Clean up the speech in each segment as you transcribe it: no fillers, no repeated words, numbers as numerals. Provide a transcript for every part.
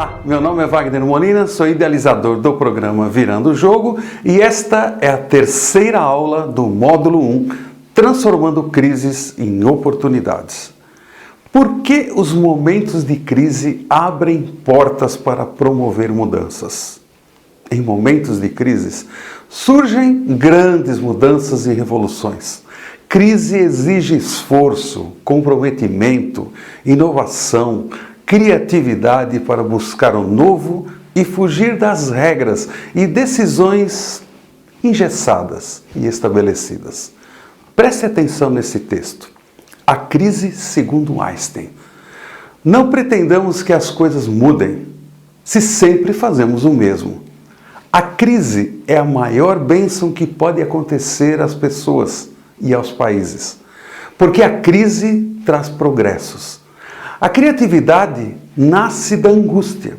Olá, meu nome é Wagner Molina, sou idealizador do programa Virando o Jogo e esta é a terceira aula do módulo 1, Transformando Crises em Oportunidades. Por que os momentos de crise abrem portas para promover mudanças? Em momentos de crises, surgem grandes mudanças e revoluções. Crise exige esforço, comprometimento, inovação, criatividade para buscar o novo e fugir das regras e decisões engessadas e estabelecidas. Preste atenção nesse texto. A crise segundo Einstein. Não pretendamos que as coisas mudem, se sempre fazemos o mesmo. A crise é a maior bênção que pode acontecer às pessoas e aos países, porque a crise traz progressos. A criatividade nasce da angústia,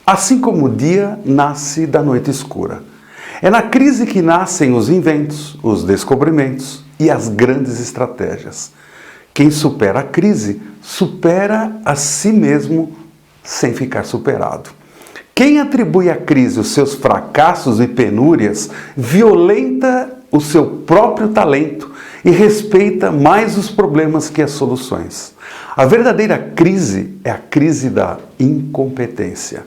assim como o dia nasce da noite escura. É na crise que nascem os inventos, os descobrimentos e as grandes estratégias. Quem supera a crise, supera a si mesmo sem ficar superado. Quem atribui à crise os seus fracassos e penúrias, violenta o seu próprio talento e respeita mais os problemas que as soluções. A verdadeira crise é a crise da incompetência.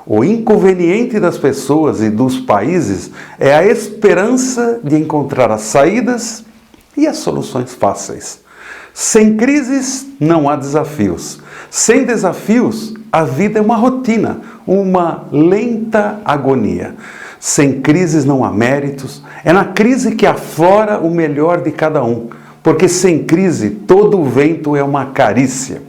O inconveniente das pessoas e dos países é a esperança de encontrar as saídas e as soluções fáceis. Sem crises, não há desafios. Sem desafios, a vida é uma rotina, uma lenta agonia. Sem crises não há méritos. É na crise que aflora o melhor de cada um. Porque sem crise, todo o vento é uma carícia.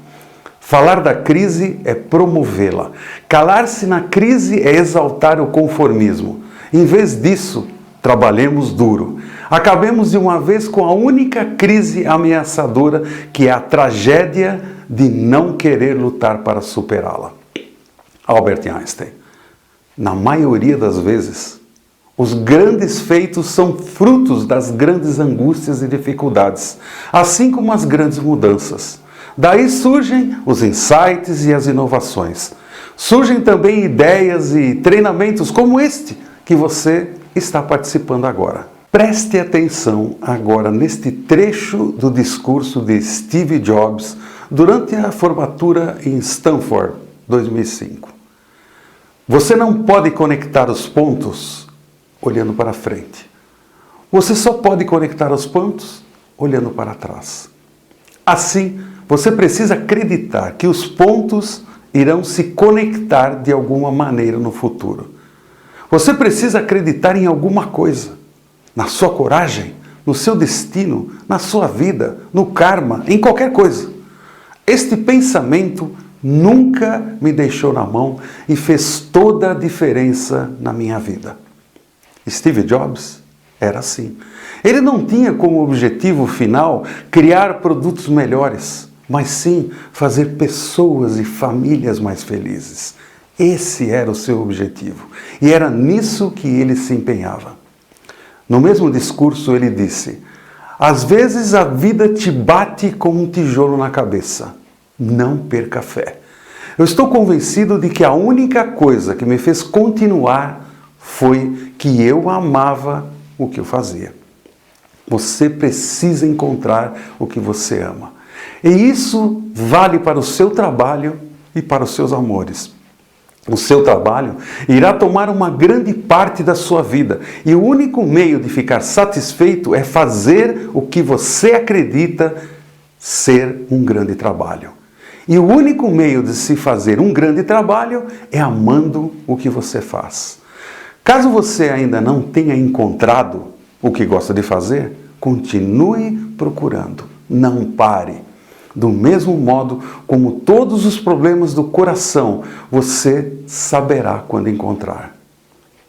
Falar da crise é promovê-la. Calar-se na crise é exaltar o conformismo. Em vez disso, trabalhemos duro. Acabemos de uma vez com a única crise ameaçadora, que é a tragédia de não querer lutar para superá-la. Albert Einstein. Na maioria das vezes, os grandes feitos são frutos das grandes angústias e dificuldades, assim como as grandes mudanças. Daí surgem os insights e as inovações. Surgem também ideias e treinamentos como este que você está participando agora. Preste atenção agora neste trecho do discurso de Steve Jobs durante a formatura em Stanford, 2005. Você não pode conectar os pontos olhando para frente. Você só pode conectar os pontos olhando para trás. Assim, você precisa acreditar que os pontos irão se conectar de alguma maneira no futuro. Você precisa acreditar em alguma coisa, na sua coragem, no seu destino, na sua vida, no karma, em qualquer coisa. Este pensamento nunca me deixou na mão e fez toda a diferença na minha vida. Steve Jobs era assim. Ele não tinha como objetivo final criar produtos melhores, mas sim fazer pessoas e famílias mais felizes. Esse era o seu objetivo e era nisso que ele se empenhava. No mesmo discurso ele disse: às vezes a vida te bate com um tijolo na cabeça. Não perca a fé. Eu estou convencido de que a única coisa que me fez continuar foi que eu amava o que eu fazia. Você precisa encontrar o que você ama. E isso vale para o seu trabalho e para os seus amores. O seu trabalho irá tomar uma grande parte da sua vida e o único meio de ficar satisfeito é fazer o que você acredita ser um grande trabalho. E o único meio de se fazer um grande trabalho é amando o que você faz. Caso você ainda não tenha encontrado o que gosta de fazer, continue procurando, não pare. Do mesmo modo como todos os problemas do coração, você saberá quando encontrar.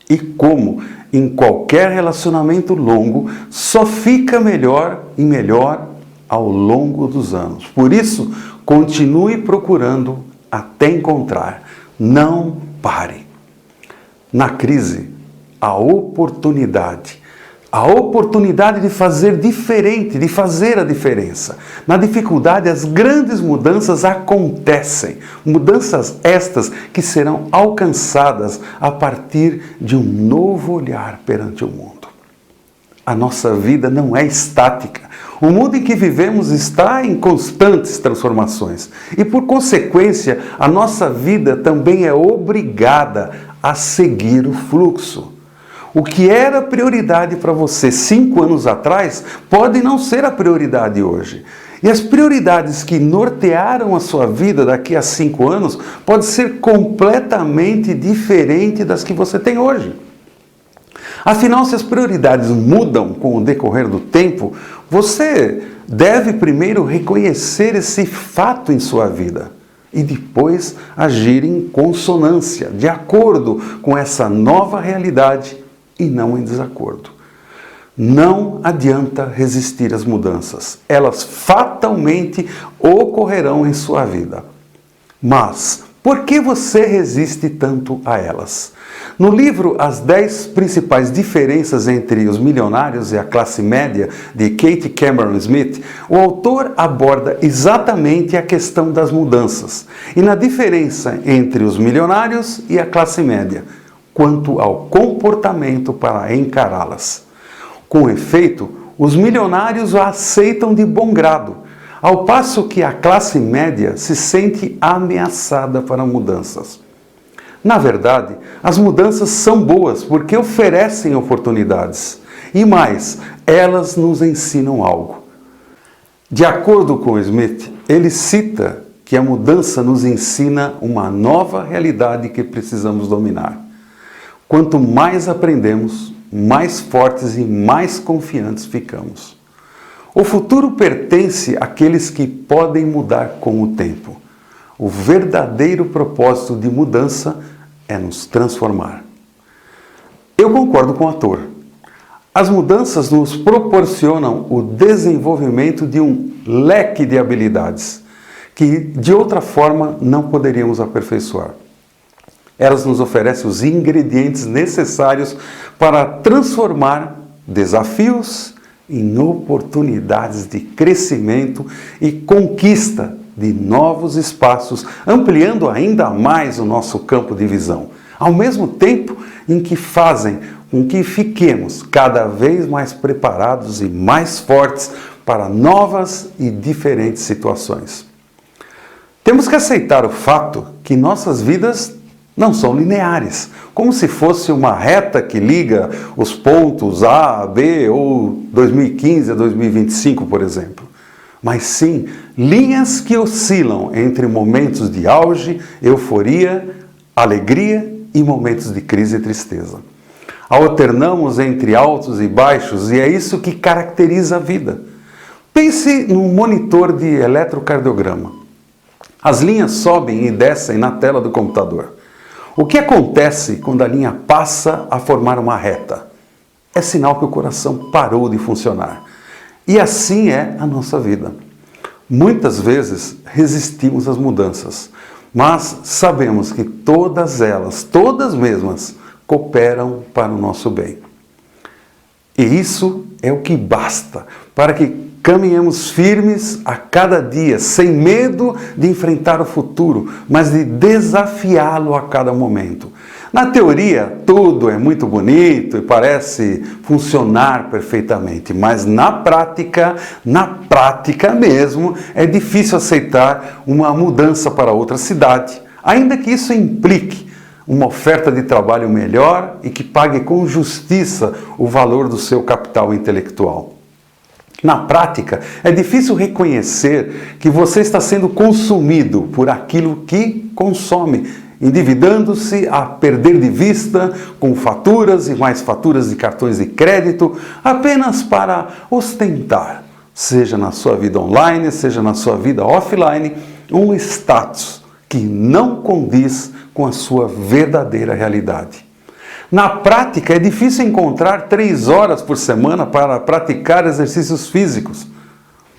E como em qualquer relacionamento longo, só fica melhor e melhor ao longo dos anos. Por isso, continue procurando até encontrar. Não pare. Na crise, a oportunidade A oportunidade de fazer diferente, de fazer a diferença. Na dificuldade, as grandes mudanças acontecem. Mudanças estas que serão alcançadas a partir de um novo olhar perante o mundo. A nossa vida não é estática. O mundo em que vivemos está em constantes transformações. E, por consequência, a nossa vida também é obrigada a seguir o fluxo. O que era prioridade para você 5 anos atrás pode não ser a prioridade hoje. E as prioridades que nortearam a sua vida daqui a 5 anos podem ser completamente diferentes das que você tem hoje. Afinal, se as prioridades mudam com o decorrer do tempo, você deve primeiro reconhecer esse fato em sua vida e depois agir em consonância, de acordo com essa nova realidade e não em desacordo. Não adianta resistir às mudanças. Elas fatalmente ocorrerão em sua vida. Mas por que você resiste tanto a elas? No livro As 10 Principais Diferenças entre os Milionários e a Classe Média, de Kate Cameron Smith, o autor aborda exatamente a questão das mudanças e na diferença entre os milionários e a classe média, quanto ao comportamento para encará-las. Com efeito, os milionários a aceitam de bom grado, ao passo que a classe média se sente ameaçada para mudanças. Na verdade, as mudanças são boas porque oferecem oportunidades. E mais, elas nos ensinam algo. De acordo com Smith, ele cita que a mudança nos ensina uma nova realidade que precisamos dominar. Quanto mais aprendemos, mais fortes e mais confiantes ficamos. O futuro pertence àqueles que podem mudar com o tempo. O verdadeiro propósito de mudança é nos transformar. Eu concordo com o autor. As mudanças nos proporcionam o desenvolvimento de um leque de habilidades que, de outra forma, não poderíamos aperfeiçoar. Elas nos oferecem os ingredientes necessários para transformar desafios em oportunidades de crescimento e conquista de novos espaços, ampliando ainda mais o nosso campo de visão, ao mesmo tempo em que fazem com que fiquemos cada vez mais preparados e mais fortes para novas e diferentes situações. Temos que aceitar o fato que nossas vidas não são lineares, como se fosse uma reta que liga os pontos A, B ou 2015 a 2025, por exemplo. Mas sim, linhas que oscilam entre momentos de auge, euforia, alegria e momentos de crise e tristeza. Alternamos entre altos e baixos e é isso que caracteriza a vida. Pense num monitor de eletrocardiograma. As linhas sobem e descem na tela do computador. O que acontece quando a linha passa a formar uma reta? É sinal que o coração parou de funcionar. E assim é a nossa vida. Muitas vezes resistimos às mudanças, mas sabemos que todas elas, todas mesmas, cooperam para o nosso bem. E isso é o que basta para que caminhemos firmes a cada dia, sem medo de enfrentar o futuro, mas de desafiá-lo a cada momento. Na teoria, tudo é muito bonito e parece funcionar perfeitamente, mas na prática mesmo, é difícil aceitar uma mudança para outra cidade, ainda que isso implique uma oferta de trabalho melhor e que pague com justiça o valor do seu capital intelectual. Na prática, é difícil reconhecer que você está sendo consumido por aquilo que consome, endividando-se a perder de vista com faturas e mais faturas de cartões de crédito, apenas para ostentar, seja na sua vida online, seja na sua vida offline, um status que não condiz com a sua verdadeira realidade. Na prática, é difícil encontrar 3 horas por semana para praticar exercícios físicos,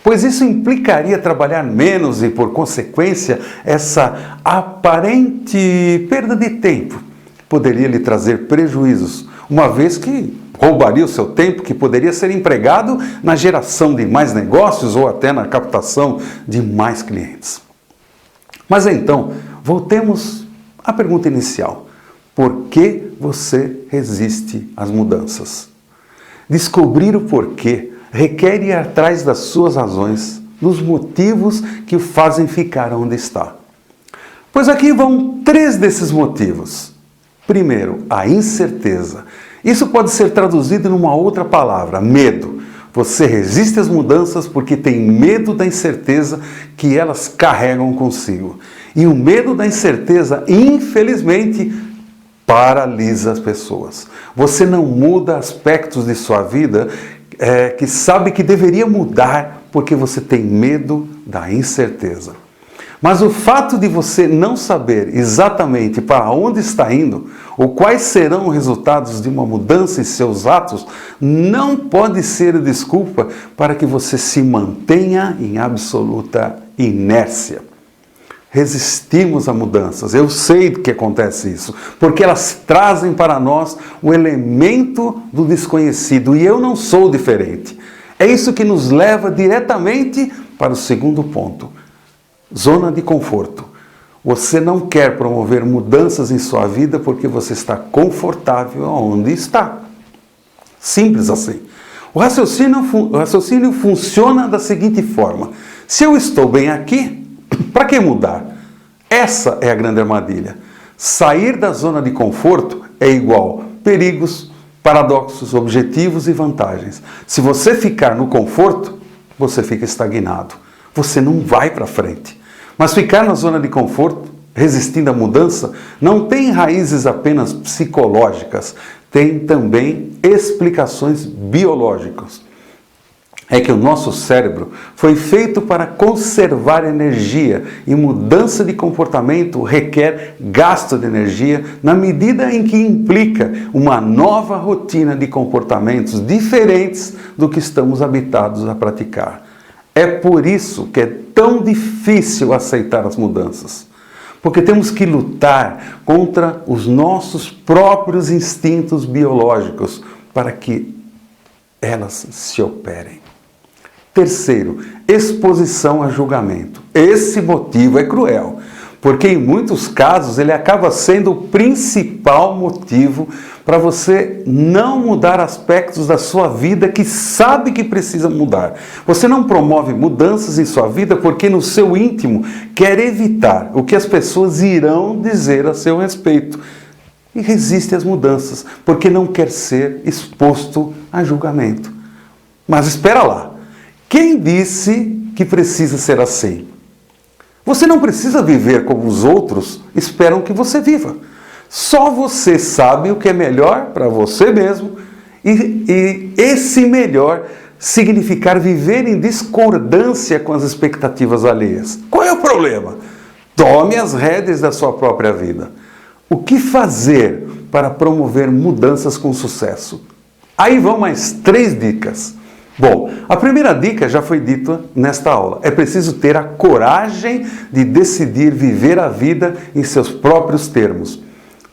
pois isso implicaria trabalhar menos e, por consequência, essa aparente perda de tempo poderia lhe trazer prejuízos, uma vez que o roubaria o seu tempo que poderia ser empregado na geração de mais negócios ou até na captação de mais clientes. Mas então, voltemos à pergunta inicial. Por que você resiste às mudanças? Descobrir o porquê requer ir atrás das suas razões, dos motivos que o fazem ficar onde está. Pois aqui vão 3 desses motivos. Primeiro, a incerteza. Isso pode ser traduzido numa outra palavra, medo. Você resiste às mudanças porque tem medo da incerteza que elas carregam consigo. E o medo da incerteza, infelizmente, paralisa as pessoas. Você não muda aspectos de sua vida que sabe que deveria mudar porque você tem medo da incerteza. Mas o fato de você não saber exatamente para onde está indo ou quais serão os resultados de uma mudança em seus atos não pode ser desculpa para que você se mantenha em absoluta inércia. Resistimos a mudanças, eu sei que acontece isso, porque elas trazem para nós o elemento do desconhecido e eu não sou diferente. É isso que nos leva diretamente para o segundo ponto. Zona de conforto. Você não quer promover mudanças em sua vida porque você está confortável onde está. Simples assim. O raciocínio funciona da seguinte forma. Se eu estou bem aqui, para que mudar? Essa é a grande armadilha. Sair da zona de conforto é igual perigos, paradoxos, objetivos e vantagens. Se você ficar no conforto, você fica estagnado. Você não vai para frente. Mas ficar na zona de conforto, resistindo à mudança, não tem raízes apenas psicológicas, tem também explicações biológicas. É que o nosso cérebro foi feito para conservar energia e mudança de comportamento requer gasto de energia na medida em que implica uma nova rotina de comportamentos diferentes do que estamos habituados a praticar. É por isso que é tão difícil aceitar as mudanças. Porque temos que lutar contra os nossos próprios instintos biológicos para que elas se operem. Terceiro, exposição a julgamento. Esse motivo é cruel, porque em muitos casos ele acaba sendo o principal motivo para você não mudar aspectos da sua vida que sabe que precisa mudar. Você não promove mudanças em sua vida porque no seu íntimo quer evitar o que as pessoas irão dizer a seu respeito. E resiste às mudanças porque não quer ser exposto a julgamento. Mas espera lá. Quem disse que precisa ser assim? Você não precisa viver como os outros esperam que você viva. Só você sabe o que é melhor para você mesmo e esse melhor significar viver em discordância com as expectativas alheias. Qual é o problema? Tome as rédeas da sua própria vida. O que fazer para promover mudanças com sucesso? Aí vão mais 3 dicas. Bom, a primeira dica já foi dita nesta aula. É preciso ter a coragem de decidir viver a vida em seus próprios termos.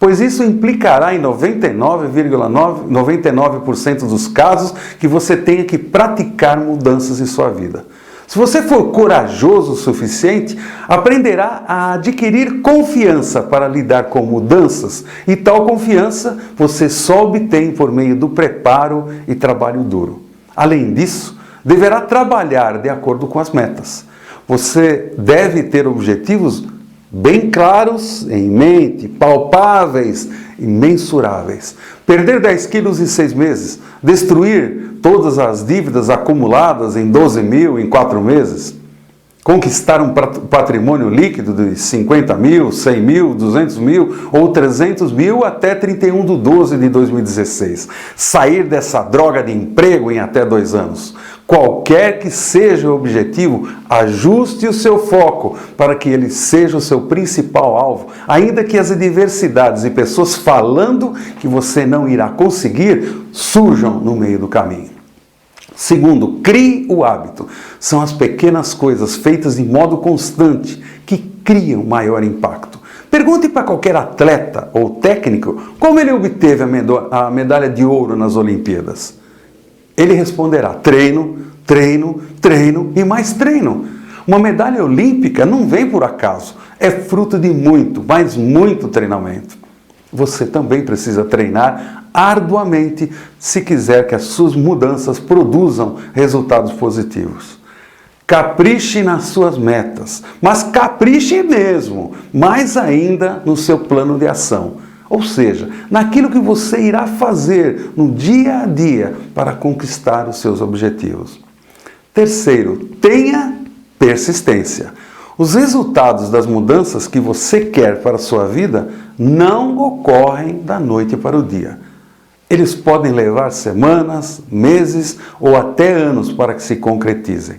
Pois isso implicará em 99,99% dos casos que você tenha que praticar mudanças em sua vida. Se você for corajoso o suficiente, aprenderá a adquirir confiança para lidar com mudanças e tal confiança você só obtém por meio do preparo e trabalho duro. Além disso, deverá trabalhar de acordo com as metas. Você deve ter objetivos bem claros em mente, palpáveis e mensuráveis. Perder 10 quilos em 6 meses, destruir todas as dívidas acumuladas em 12 mil em 4 meses, conquistar um patrimônio líquido de 50 mil, 100 mil, 200 mil ou 300 mil até 31/12/2016. Sair dessa droga de emprego em até 2 anos. Qualquer que seja o objetivo, ajuste o seu foco para que ele seja o seu principal alvo, ainda que as adversidades e pessoas falando que você não irá conseguir surjam no meio do caminho. Segundo, crie o hábito. São as pequenas coisas feitas de modo constante que criam maior impacto. Pergunte para qualquer atleta ou técnico como ele obteve a medalha de ouro nas Olimpíadas. Ele responderá: treino, treino, treino e mais treino. Uma medalha olímpica não vem por acaso, é fruto de muito, mas muito treinamento. Você também precisa treinar arduamente se quiser que as suas mudanças produzam resultados positivos. Capriche nas suas metas, mas capriche mesmo, mais ainda no seu plano de ação. Ou seja, naquilo que você irá fazer no dia a dia para conquistar os seus objetivos. Terceiro, tenha persistência. Os resultados das mudanças que você quer para a sua vida não ocorrem da noite para o dia. Eles podem levar semanas, meses ou até anos para que se concretizem.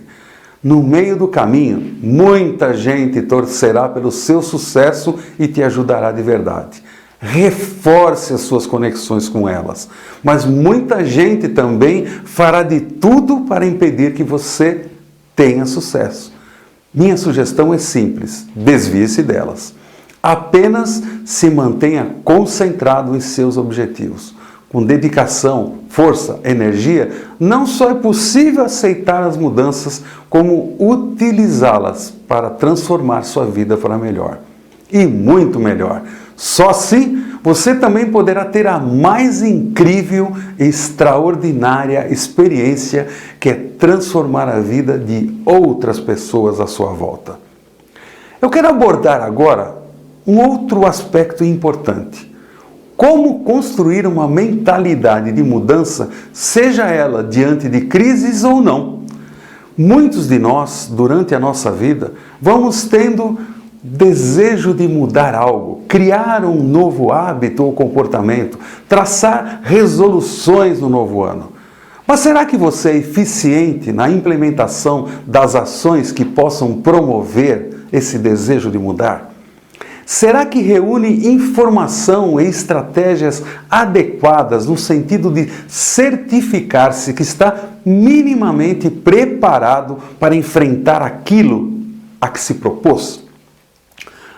No meio do caminho, muita gente torcerá pelo seu sucesso e te ajudará de verdade. Reforce as suas conexões com elas. Mas muita gente também fará de tudo para impedir que você tenha sucesso. Minha sugestão é simples: desvie-se delas. Apenas se mantenha concentrado em seus objetivos. Com dedicação, força, energia, não só é possível aceitar as mudanças, como utilizá-las para transformar sua vida para melhor. E muito melhor. Só assim você também poderá ter a mais incrível e extraordinária experiência, que é transformar a vida de outras pessoas à sua volta. Eu quero abordar agora um outro aspecto importante. Como construir uma mentalidade de mudança, seja ela diante de crises ou não. Muitos de nós, durante a nossa vida, vamos tendo desejo de mudar algo, criar um novo hábito ou comportamento, traçar resoluções no novo ano. Mas será que você é eficiente na implementação das ações que possam promover esse desejo de mudar? Será que reúne informação e estratégias adequadas no sentido de certificar-se que está minimamente preparado para enfrentar aquilo a que se propôs?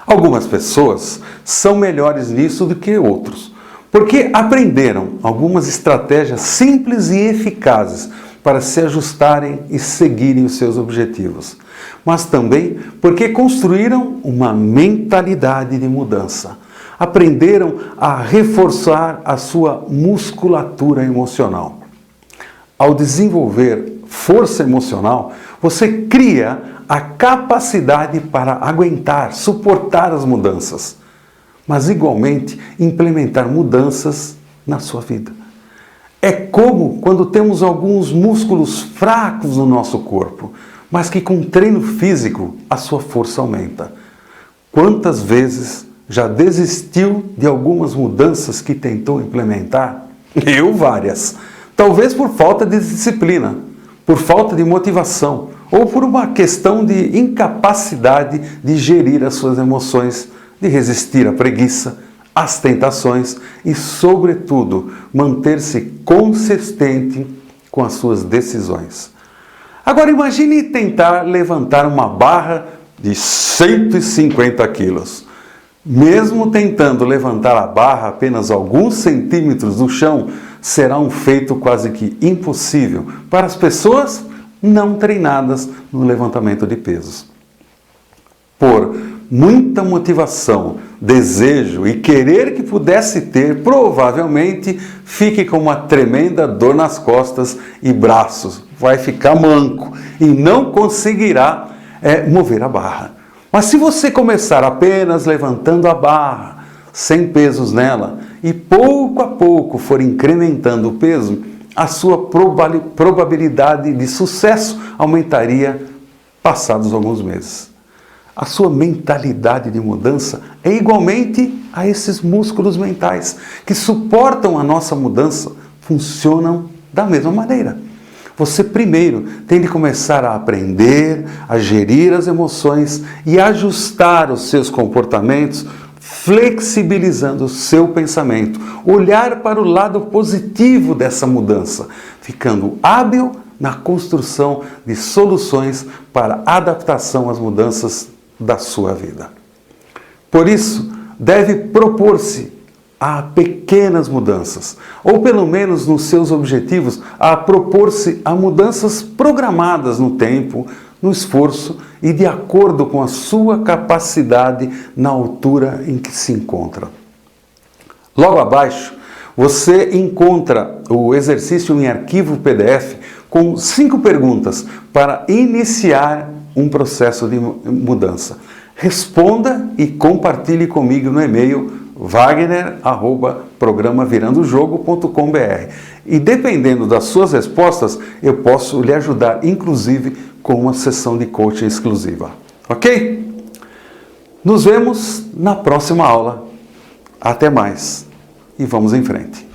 Algumas pessoas são melhores nisso do que outros, porque aprenderam algumas estratégias simples e eficazes para se ajustarem e seguirem os seus objetivos, mas também porque construíram uma mentalidade de mudança. Aprenderam a reforçar a sua musculatura emocional. Ao desenvolver força emocional, você cria a capacidade para aguentar, suportar as mudanças, mas igualmente implementar mudanças na sua vida. É como quando temos alguns músculos fracos no nosso corpo, mas que com treino físico a sua força aumenta. Quantas vezes já desistiu de algumas mudanças que tentou implementar? Eu várias. Talvez por falta de disciplina, por falta de motivação ou por uma questão de incapacidade de gerir as suas emoções, de resistir à preguiça, às tentações e, sobretudo, manter-se consistente com as suas decisões. Agora imagine tentar levantar uma barra de 150 quilos. Mesmo tentando levantar a barra apenas alguns centímetros do chão, será um feito quase que impossível para as pessoas não treinadas no levantamento de pesos. Por muita motivação, desejo e querer que pudesse ter, provavelmente fique com uma tremenda dor nas costas e braços. Vai ficar manco e não conseguirá mover a barra. Mas se você começar apenas levantando a barra, sem pesos nela, e pouco a pouco for incrementando o peso, a sua probabilidade de sucesso aumentaria passados alguns meses. A sua mentalidade de mudança é igualmente a esses músculos mentais que suportam a nossa mudança, funcionam da mesma maneira. Você primeiro tem de começar a aprender, a gerir as emoções e ajustar os seus comportamentos, flexibilizando o seu pensamento, olhar para o lado positivo dessa mudança, ficando hábil na construção de soluções para adaptação às mudanças da sua vida. Por isso, deve propor-se a pequenas mudanças, ou pelo menos nos seus objetivos, a propor-se a mudanças programadas no tempo, no esforço e de acordo com a sua capacidade na altura em que se encontra. Logo abaixo, você encontra o exercício em arquivo PDF com 5 perguntas para iniciar um processo de mudança. Responda e compartilhe comigo no e-mail wagner@programavirandojogo.com.br. E dependendo das suas respostas, eu posso lhe ajudar, inclusive, com uma sessão de coaching exclusiva. Ok? Nos vemos na próxima aula. Até mais e vamos em frente.